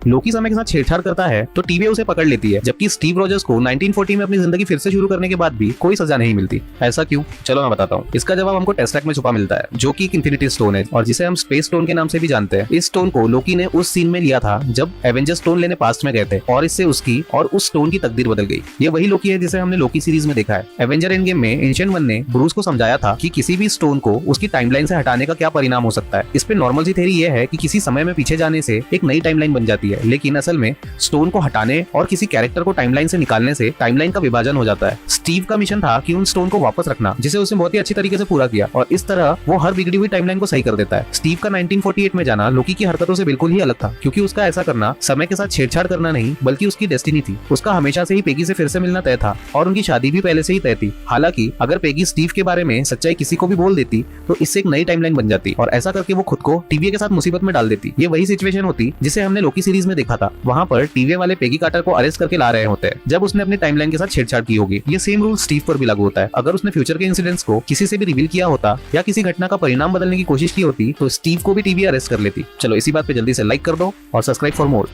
लोकी समय के साथ छेड़छाड़ करता है तो टीवी उसे पकड़ लेती है, जबकि स्टीव रॉजर्स को 1940 में अपनी जिंदगी फिर से शुरू करने के बाद भी कोई सजा नहीं मिलती। ऐसा क्यों? चलो मैं बताता हूँ। इसका जवाब हमको टेस्टैक में छुपा मिलता है, जो कि एक इंफिनिटी स्टोन है और जिसे हम स्पेस स्टोन के नाम से भी जानते हैं। इस स्टोन को लोकी ने उस सीन में लिया था जब एवेंजर स्टोन लेने पास्ट में गए थे और इससे उसकी और उस स्टोन की तकदीर बदल गई। ये वही लोकी है जिसे हमने लोकी सीरीज में देखा है। एवेंजर एंड गेम में एंशिएंट वन ने ब्रूस को समझाया था कि किसी भी स्टोन को उसकी टाइमलाइन से हटाने का क्या परिणाम हो सकता है। इस पे नॉर्मल सी थ्योरी ये है कि किसी समय में पीछे जाने से एक नई टाइमलाइन बन जाती है, लेकिन असल में स्टोन को हटाने और किसी कैरेक्टर को टाइमलाइन से निकालने से टाइमलाइन का विभाजन हो जाता है। स्टीव का मिशन था कि उन स्टोन को वापस रखना, जिसे उसने बहुत ही अच्छी तरीके से पूरा किया और इस तरह वो हर बिगड़ी हुई टाइमलाइन को सही कर देता है। स्टीव का 1948 में जाना लोकी की हरकतों से बिल्कुल ही अलग था, क्योंकि उसका ऐसा करना समय के साथ छेड़छाड़ करना नहीं बल्कि उसकी डेस्टिनी थी। उसका हमेशा से ही पेगी से फिर से मिलना तय था और उनकी शादी भी पहले से ही तय थी। हालांकि अगर पेगी स्टीव के बारे में सच्चाई किसी को भी बोल देती तो इससे एक नई टाइमलाइन बन जाती और ऐसा करके वो खुद को टीवीए के साथ मुसीबत में डाल देती। ये वही सिचुएशन होती जिसे हमने लोकी सीरीज में देखा था। वहां पर टीवीए वाले पेगी कार्टर को अरेस्ट करके ला रहे होते हैं जब उसने अपनी टाइमलाइन के साथ छेड़छाड़ की होगी। ये सेम रूल स्टीव पर भी लागू होता है। अगर उसने फ्यूचर के इंसिडेंट्स को किसी से भी रिवील किया होता या किसी घटना का परिणाम बदलने की कोशिश की होती तो स्टीव को भी टीवीए अरेस्ट कर लेती। चलो इसी बात पे जल्दी से लाइक कर दो और सब्सक्राइब फॉर मोर।